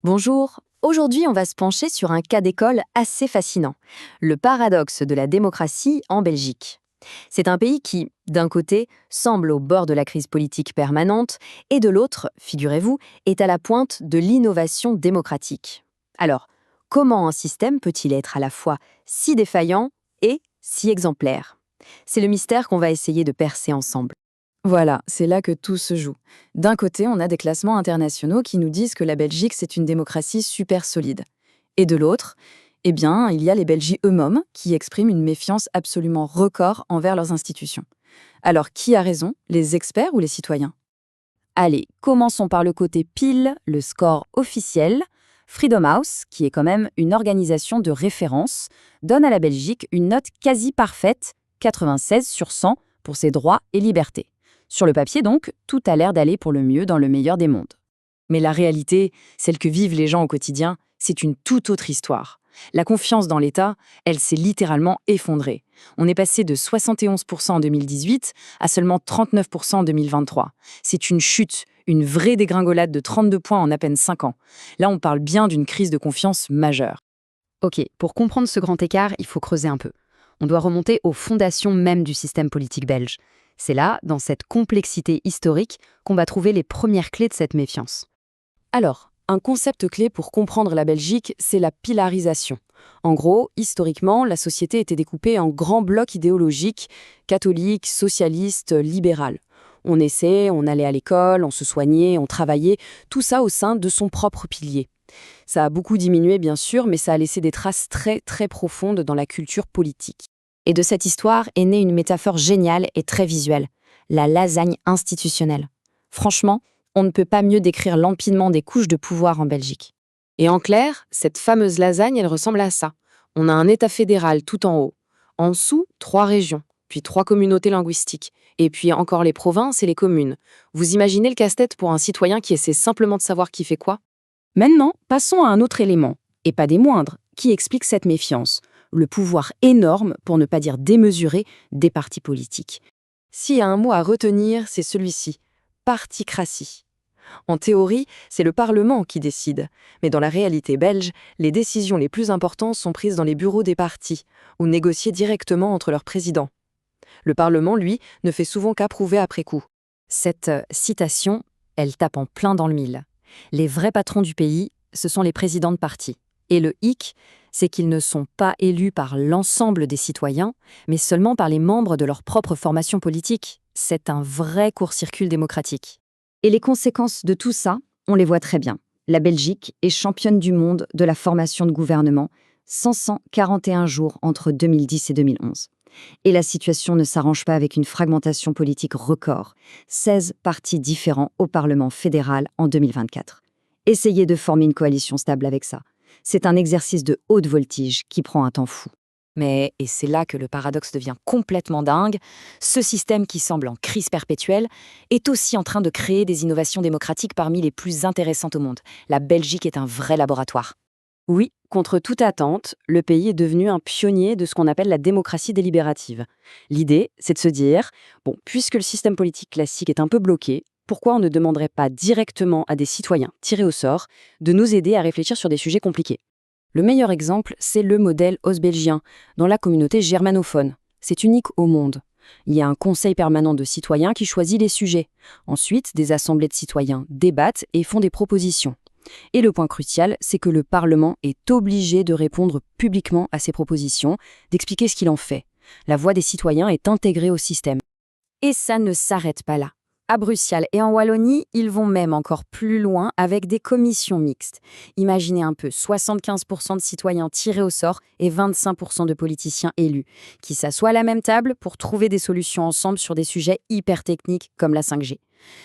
Bonjour, aujourd'hui on va se pencher sur un cas d'école assez fascinant, le paradoxe de la démocratie en Belgique. C'est un pays qui, d'un côté, semble au bord de la crise politique permanente et de l'autre, figurez-vous, est à la pointe de l'innovation démocratique. Alors, comment un système peut-il être à la fois si défaillant et si exemplaire? C'est le mystère qu'on va essayer de percer ensemble. Voilà, c'est là que tout se joue. D'un côté, on a des classements internationaux qui nous disent que la Belgique, c'est une démocratie super solide. Et de l'autre, eh bien, il y a les Belgiens eux-mêmes qui expriment une méfiance absolument record envers leurs institutions. Alors, qui a raison, les experts ou les citoyens? Allez, commençons par le côté pile, le score officiel. Freedom House, qui est quand même une organisation de référence, donne à la Belgique une note quasi parfaite, 96 sur 100, pour ses droits et libertés. Sur le papier donc, tout a l'air d'aller pour le mieux dans le meilleur des mondes. Mais la réalité, celle que vivent les gens au quotidien, c'est une toute autre histoire. La confiance dans l'État, elle s'est littéralement effondrée. On est passé de 71% en 2018 à seulement 39% en 2023. C'est une chute, une vraie dégringolade de 32 points en à peine 5 ans. Là, on parle bien d'une crise de confiance majeure. Ok, pour comprendre ce grand écart, il faut creuser un peu. On doit remonter aux fondations même du système politique belge. C'est là, dans cette complexité historique, qu'on va trouver les premières clés de cette méfiance. Alors, un concept clé pour comprendre la Belgique, c'est la pilarisation. En gros, historiquement, la société était découpée en grands blocs idéologiques, catholiques, socialistes, libéral. On naissait, on allait à l'école, on se soignait, on travaillait, tout ça au sein de son propre pilier. Ça a beaucoup diminué, bien sûr, mais ça a laissé des traces très, très profondes dans la culture politique. Et de cette histoire est née une métaphore géniale et très visuelle, la lasagne institutionnelle. Franchement, on ne peut pas mieux décrire l'empilement des couches de pouvoir en Belgique. Et en clair, cette fameuse lasagne, elle ressemble à ça. On a un État fédéral tout en haut. En dessous, 3 régions, puis 3 communautés linguistiques, et puis encore les provinces et les communes. Vous imaginez le casse-tête pour un citoyen qui essaie simplement de savoir qui fait quoi? Maintenant, passons à un autre élément, et pas des moindres, qui explique cette méfiance. Le pouvoir énorme, pour ne pas dire démesuré, des partis politiques. S'il y a un mot à retenir, c'est celui-ci, particratie. En théorie, c'est le Parlement qui décide, mais dans la réalité belge, les décisions les plus importantes sont prises dans les bureaux des partis, ou négociées directement entre leurs présidents. Le Parlement, lui, ne fait souvent qu'approuver après coup. Cette citation, elle tape en plein dans le mille. Les vrais patrons du pays, ce sont les présidents de partis. Et le hic, c'est qu'ils ne sont pas élus par l'ensemble des citoyens, mais seulement par les membres de leur propre formation politique. C'est un vrai court-circuit démocratique. Et les conséquences de tout ça, on les voit très bien. La Belgique est championne du monde de la formation de gouvernement, 541 jours entre 2010 et 2011. Et la situation ne s'arrange pas avec une fragmentation politique record, 16 partis différents au Parlement fédéral en 2024. Essayez de former une coalition stable avec ça. C'est un exercice de haute voltige qui prend un temps fou. Mais, et c'est là que le paradoxe devient complètement dingue, ce système qui semble en crise perpétuelle est aussi en train de créer des innovations démocratiques parmi les plus intéressantes au monde. La Belgique est un vrai laboratoire. Oui, contre toute attente, le pays est devenu un pionnier de ce qu'on appelle la démocratie délibérative. L'idée, c'est de se dire, bon, puisque le système politique classique est un peu bloqué, pourquoi on ne demanderait pas directement à des citoyens tirés au sort de nous aider à réfléchir sur des sujets compliqués? Le meilleur exemple, c'est le modèle osbelgien, dans la communauté germanophone. C'est unique au monde. Il y a un conseil permanent de citoyens qui choisit les sujets. Ensuite, des assemblées de citoyens débattent et font des propositions. Et le point crucial, c'est que le Parlement est obligé de répondre publiquement à ces propositions, d'expliquer ce qu'il en fait. La voix des citoyens est intégrée au système. Et ça ne s'arrête pas là. À Bruxelles et en Wallonie, ils vont même encore plus loin avec des commissions mixtes. Imaginez un peu, 75% de citoyens tirés au sort et 25% de politiciens élus, qui s'assoient à la même table pour trouver des solutions ensemble sur des sujets hyper techniques comme la 5G.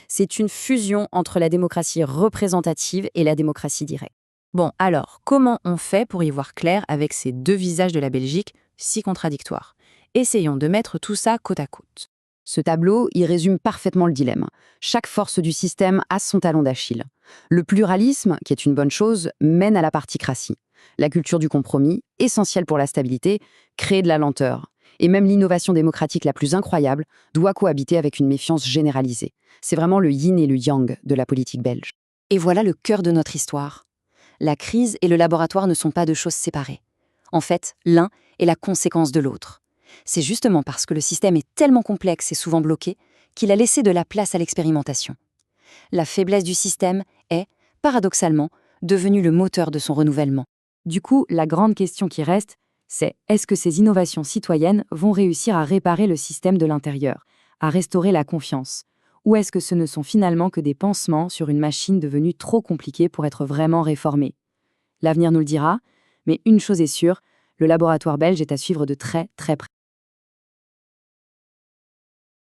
C'est une fusion entre la démocratie représentative et la démocratie directe. Bon, alors, comment on fait pour y voir clair avec ces deux visages de la Belgique si contradictoires? Essayons de mettre tout ça côte à côte. Ce tableau, il résume parfaitement le dilemme. Chaque force du système a son talon d'Achille. Le pluralisme, qui est une bonne chose, mène à la particratie. La culture du compromis, essentielle pour la stabilité, crée de la lenteur. Et même l'innovation démocratique la plus incroyable doit cohabiter avec une méfiance généralisée. C'est vraiment le yin et le yang de la politique belge. Et voilà le cœur de notre histoire. la crise et le laboratoire ne sont pas deux choses séparées. En fait, l'un est la conséquence de l'autre. C'est justement parce que le système est tellement complexe et souvent bloqué qu'il a laissé de la place à l'expérimentation. La faiblesse du système est, paradoxalement, devenue le moteur de son renouvellement. Du coup, la grande question qui reste, c'est est-ce que ces innovations citoyennes vont réussir à réparer le système de l'intérieur, à restaurer la confiance? Ou est-ce que ce ne sont finalement que des pansements sur une machine devenue trop compliquée pour être vraiment réformée? L'avenir nous le dira, mais une chose est sûre, le laboratoire belge est à suivre de très très près.